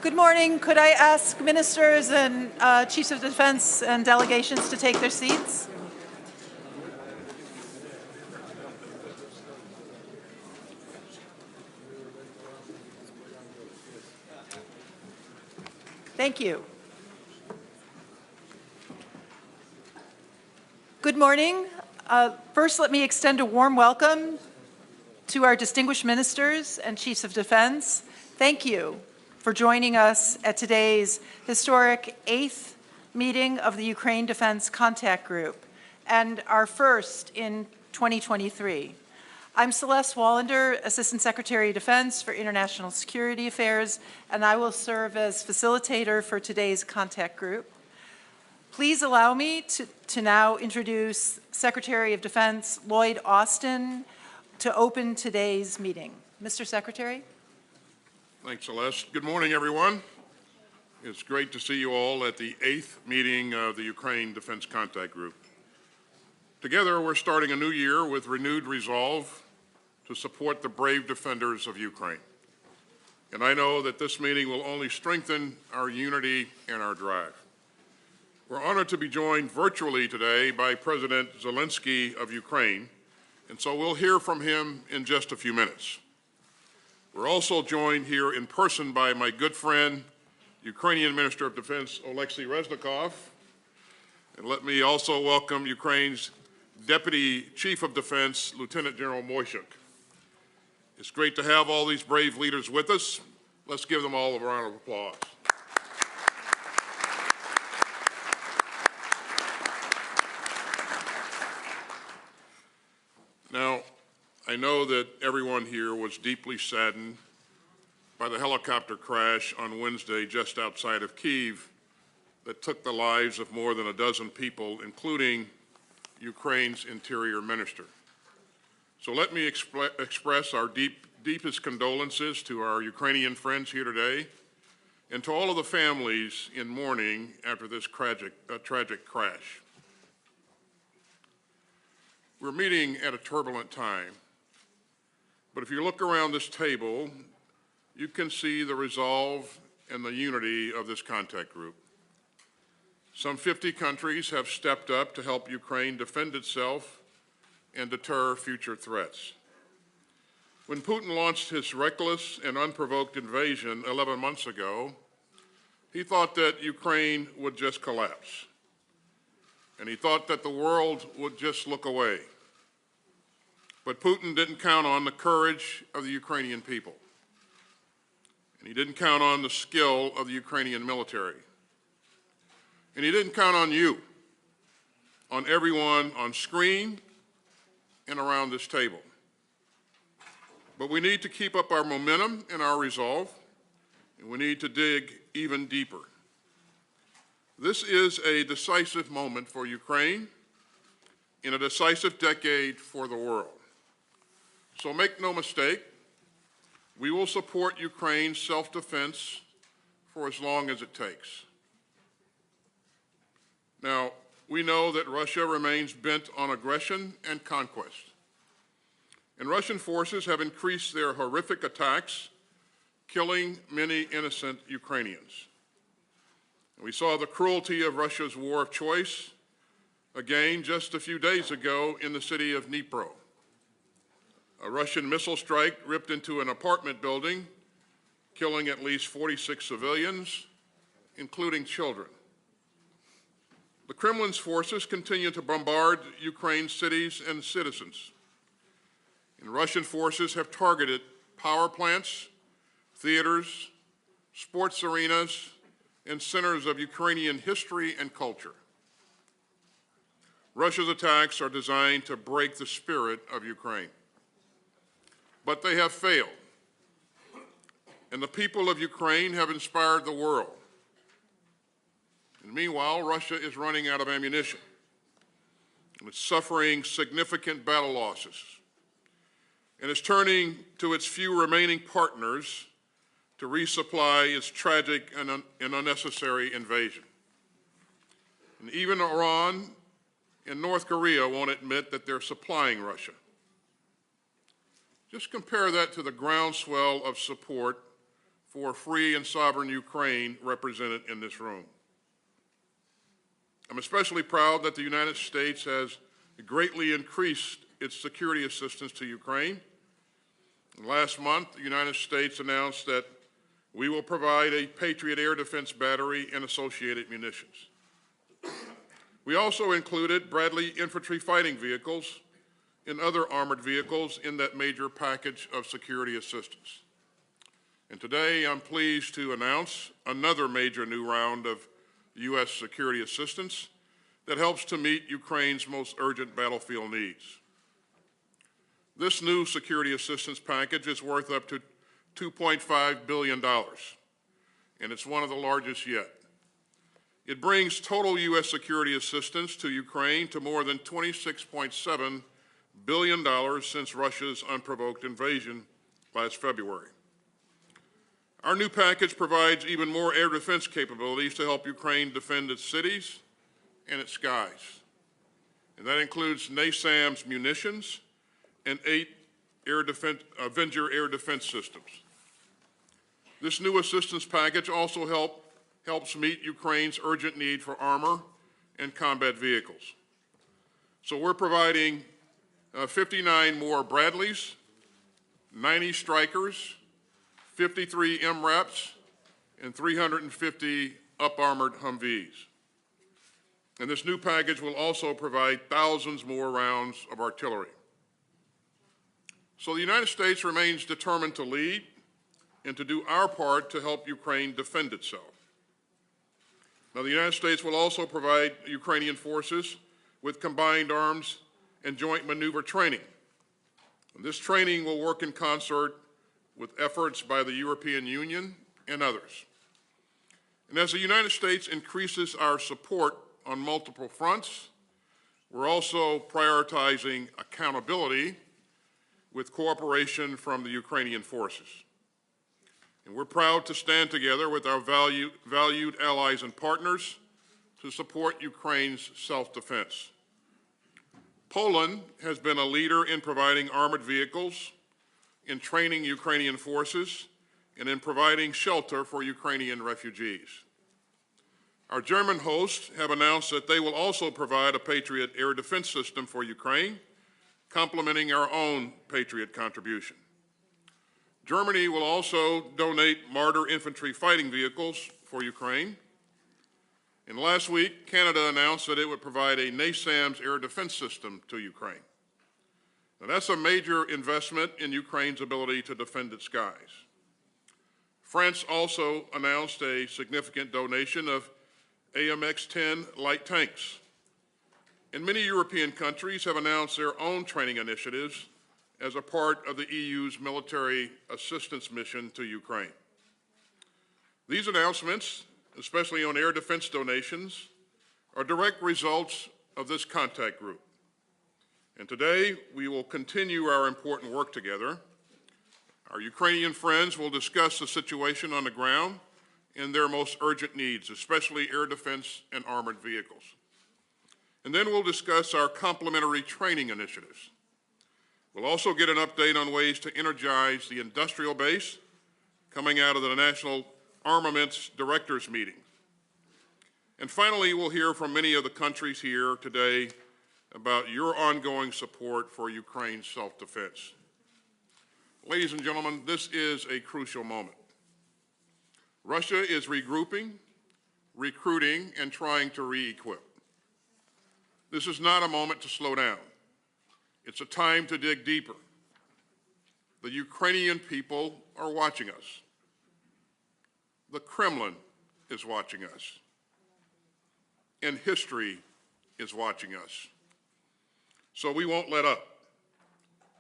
Good morning. Could I ask ministers and chiefs of defense and delegations to take their seats? Thank you. Good morning. First, let me extend a warm welcome to our distinguished ministers and chiefs of defense. Thank you for joining us at today's historic 8th meeting of the Ukraine Defense Contact Group and our first in 2023. I'm Celeste Wallander, Assistant Secretary of Defense for International Security Affairs, and I will serve as facilitator for today's contact group. Please allow me to now introduce Secretary of Defense Lloyd Austin to open today's meeting. Mr. Secretary. Thanks, Celeste. Good morning, everyone. It's great to see you all at the 8th meeting of the Ukraine Defense Contact Group. Together, we're starting a new year with renewed resolve to support the brave defenders of Ukraine. And I know that this meeting will only strengthen our unity and our drive. We're honored to be joined virtually today by President Zelensky of Ukraine, and so we'll hear from him in just a few minutes. We're also joined here in person by my good friend, Ukrainian Minister of Defense, Oleksiy Reznikov. And let me also welcome Ukraine's Deputy Chief of Defense, Lieutenant General Moishuk. It's great to have all these brave leaders with us. Let's give them all a round of applause. Now, I know that everyone here was deeply saddened by the helicopter crash on Wednesday just outside of Kyiv that took the lives of more than a dozen people, including Ukraine's Interior Minister. So let me express our deepest condolences to our Ukrainian friends here today and to all of the families in mourning after this tragic crash. We're meeting at a turbulent time. But if you look around this table, you can see the resolve and the unity of this contact group. Some 50 countries have stepped up to help Ukraine defend itself and deter future threats. When Putin launched his reckless and unprovoked invasion 11 months ago, he thought that Ukraine would just collapse. And he thought that the world would just look away. But Putin didn't count on the courage of the Ukrainian people. And he didn't count on the skill of the Ukrainian military. And he didn't count on you, on everyone on screen and around this table. But we need to keep up our momentum and our resolve, and we need to dig even deeper. This is a decisive moment for Ukraine and a decisive decade for the world. So make no mistake, we will support Ukraine's self-defense for as long as it takes. Now, we know that Russia remains bent on aggression and conquest. And Russian forces have increased their horrific attacks, killing many innocent Ukrainians. And we saw the cruelty of Russia's war of choice again just a few days ago in the city of Dnipro. A Russian missile strike ripped into an apartment building, killing at least 46 civilians, including children. The Kremlin's forces continue to bombard Ukraine's cities and citizens. And Russian forces have targeted power plants, theaters, sports arenas, and centers of Ukrainian history and culture. Russia's attacks are designed to break the spirit of Ukraine. But they have failed. And the people of Ukraine have inspired the world. And meanwhile, Russia is running out of ammunition. And it's suffering significant battle losses. And it's turning to its few remaining partners to resupply its tragic and unnecessary invasion. And even Iran and North Korea won't admit that they're supplying Russia. Just compare that to the groundswell of support for a free and sovereign Ukraine represented in this room. I'm especially proud that the United States has greatly increased its security assistance to Ukraine. Last month, the United States announced that we will provide a Patriot air defense battery and associated munitions. We also included Bradley infantry fighting vehicles and other armored vehicles in that major package of security assistance. And today, I'm pleased to announce another major new round of U.S. security assistance that helps to meet Ukraine's most urgent battlefield needs. This new security assistance package is worth up to $2.5 billion, and it's one of the largest yet. It brings total U.S. security assistance to Ukraine to more than $26.7 billion since Russia's unprovoked invasion last February. Our new package provides even more air defense capabilities to help Ukraine defend its cities and its skies. And that includes NASAMS munitions and 8 Avenger air defense systems. This new assistance package also helps meet Ukraine's urgent need for armor and combat vehicles. So we're providing 59 more Bradleys, 90 Strykers, 53 MRAPs, and 350 up-armored Humvees. And this new package will also provide thousands more rounds of artillery. So the United States remains determined to lead and to do our part to help Ukraine defend itself. Now, the United States will also provide Ukrainian forces with combined arms and joint maneuver training. And this training will work in concert with efforts by the European Union and others. And as the United States increases our support on multiple fronts, we're also prioritizing accountability with cooperation from the Ukrainian forces. And we're proud to stand together with our valued allies and partners to support Ukraine's self-defense. Poland has been a leader in providing armored vehicles, in training Ukrainian forces, and in providing shelter for Ukrainian refugees. Our German hosts have announced that they will also provide a Patriot air defense system for Ukraine, complementing our own Patriot contribution. Germany will also donate Marder infantry fighting vehicles for Ukraine. And last week, Canada announced that it would provide a NASAMS air defense system to Ukraine. Now, that's a major investment in Ukraine's ability to defend its skies. France also announced a significant donation of AMX-10 light tanks. And many European countries have announced their own training initiatives as a part of the EU's military assistance mission to Ukraine. These announcements, especially on air defense donations, are direct results of this contact group. And today, we will continue our important work together. Our Ukrainian friends will discuss the situation on the ground and their most urgent needs, especially air defense and armored vehicles. And then we'll discuss our complementary training initiatives. We'll also get an update on ways to energize the industrial base coming out of the National Armaments Directors Meeting. And finally, we'll hear from many of the countries here today about your ongoing support for Ukraine's self-defense. Ladies and gentlemen, this is a crucial moment. Russia is regrouping, recruiting, and trying to re-equip. This is not a moment to slow down. It's a time to dig deeper. The Ukrainian people are watching us. The Kremlin is watching us. And history is watching us. So we won't let up.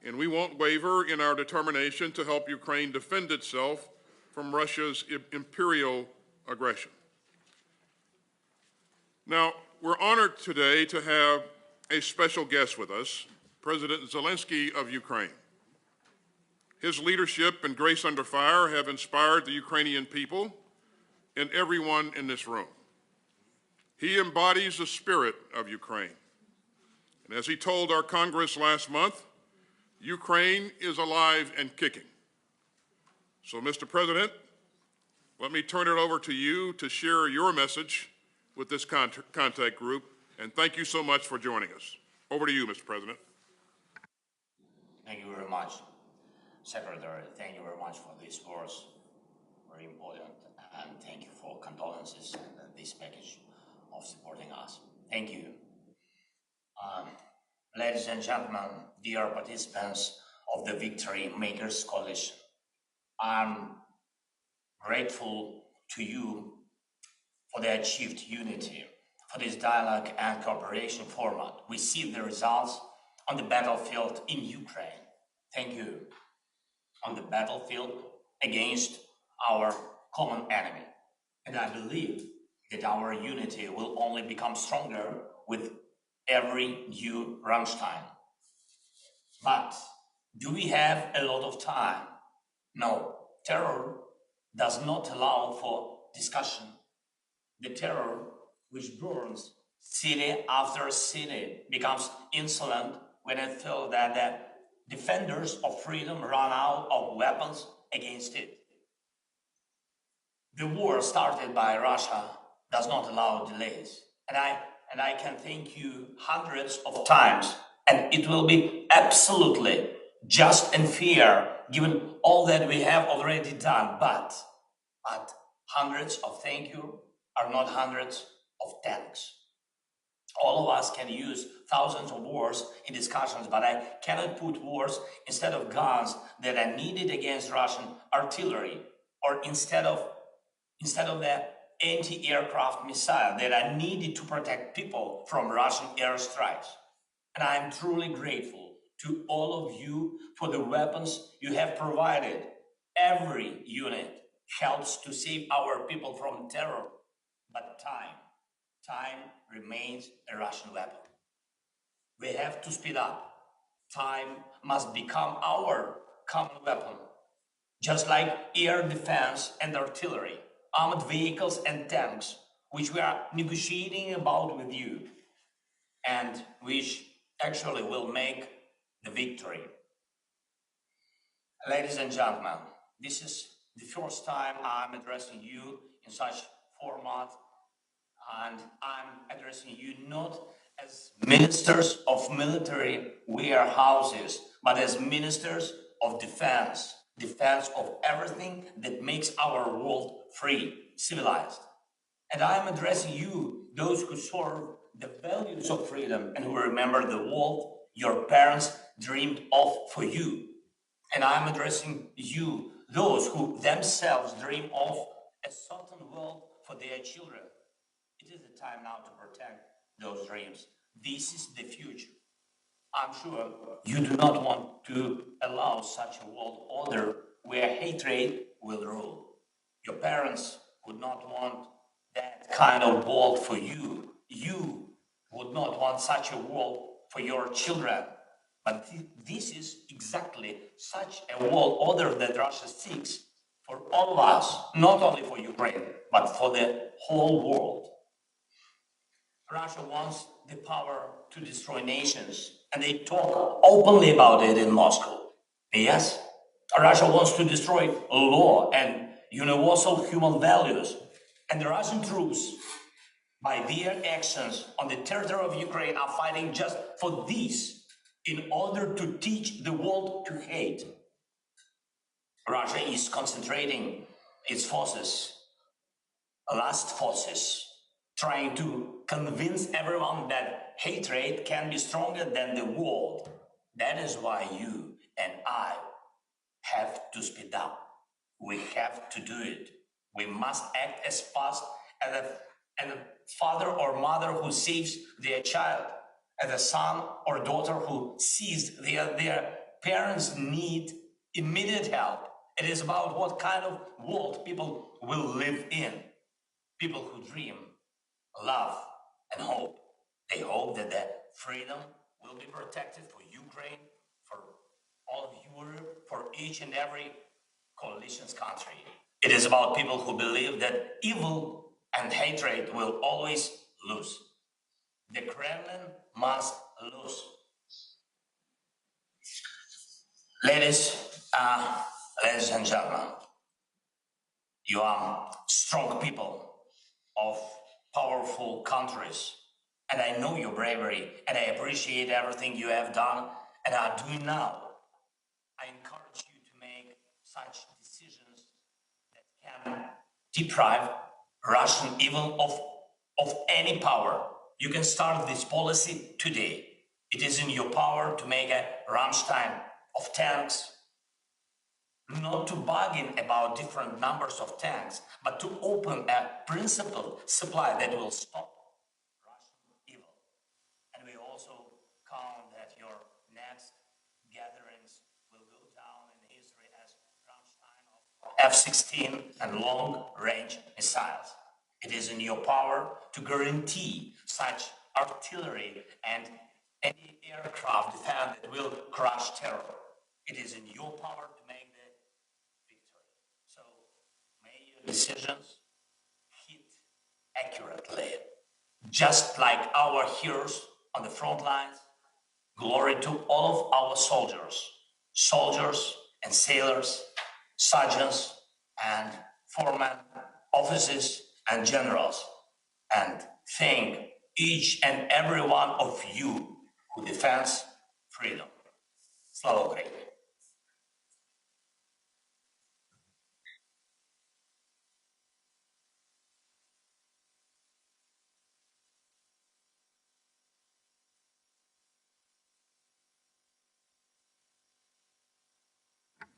And we won't waver in our determination to help Ukraine defend itself from Russia's imperial aggression. Now, we're honored today to have a special guest with us, President Zelenskyy of Ukraine. His leadership and grace under fire have inspired the Ukrainian people and everyone in this room. He embodies the spirit of Ukraine. And as he told our Congress last month, Ukraine is alive and kicking. So, Mr. President, Let me turn it over to you to share your message with this contact group, and thank you so much for joining us. Over to you, Mr. President. Thank you very much, Secretary. Thank you very much for these words, very important, and thank you for condolences and this package of supporting us. Thank you. Ladies and gentlemen, dear participants of the Victory Makers Coalition, I'm grateful to you for the achieved unity, for this dialogue and cooperation format. We see the results on the battlefield in Ukraine. Thank you. On the battlefield against our common enemy. And I believe that our unity will only become stronger with every new Ramstein. But do we have a lot of time? No. Terror does not allow for discussion. The terror which burns city after city becomes insolent when it feels that the defenders of freedom run out of weapons against it. The war started by Russia does not allow delays. And I can thank you hundreds of times, and it will be absolutely just and fair given all that we have already done. But hundreds of thank you are not hundreds of thanks. All of us can use thousands of words in discussions, but I cannot put words instead of guns that are needed against Russian artillery, or instead of the anti-aircraft missile that are needed to protect people from Russian airstrikes. And I am truly grateful to all of you for the weapons you have provided. Every unit helps to save our people from terror, but time remains a Russian weapon. We have to speed up. Time must become our common weapon, just like air defense and artillery, armored vehicles and tanks, which we are negotiating about with you, and which actually will make the victory. Ladies and gentlemen, this is the first time I'm addressing you in such format, and I'm addressing you not as ministers of military warehouses, but as ministers of defense of everything that makes our world free, civilized. And I'm addressing you, those who serve the values of freedom and who remember the world your parents dreamed of for you. And I'm addressing you, those who themselves dream of a certain world for their children. It is the time now to protect those dreams. This is the future. I'm sure you do not want to allow such a world order where hatred will rule. Your parents would not want that kind of world for you. You would not want such a world for your children. But this is exactly such a world order that Russia seeks for all of us, not only for Ukraine, but for the whole world. Russia wants the power to destroy nations, and they talk openly about it in Moscow. Yes, Russia wants to destroy law and universal human values, and the Russian troops, by their actions on the territory of Ukraine, are fighting just for this, in order to teach the world to hate. Russia is concentrating its forces, last forces, trying to convince everyone that hatred can be stronger than the world. That is why you and I have to speed up. We have to do it. We must act as fast as a father or mother who saves their child, as a son or daughter who sees their parents need immediate help. It is about what kind of world people will live in. People who dream, love, and hope. They hope that their freedom will be protected for Ukraine, for all of Europe, for each and every coalition's country. It is about people who believe that evil and hatred will always lose. The Kremlin must lose. Ladies and gentlemen, You are strong people of powerful countries. And I know your bravery, and I appreciate everything you have done and are doing now. I encourage you to make such decisions that can deprive Russian evil of any power. You can start this policy today. It is in your power to make a Ramstein of tanks, not to bargain about different numbers of tanks, but to open a principled supply that will stop Russian evil. And we also count that your next gatherings will go down in history as Ramstein of F-16 and long-range missiles. It is in your power to guarantee such artillery and any aircraft defense that will crush terror. It is in your power to make the victory. So may your decisions hit accurately. Just like our heroes on the front lines, glory to all of our soldiers and sailors, sergeants and foremen, officers and generals, and thank each and every one of you who defends freedom. Slava Ukraini!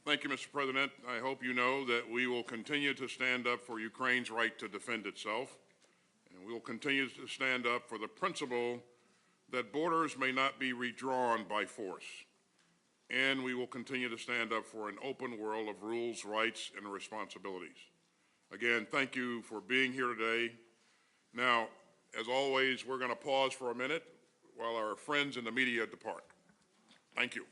Thank you, Mr. President. I hope you know that we will continue to stand up for Ukraine's right to defend itself, and we will continue to stand up for the principle that borders may not be redrawn by force. And we will continue to stand up for an open world of rules, rights, and responsibilities. Again, thank you for being here today. Now, as always, we're going to pause for a minute while our friends in the media depart. Thank you.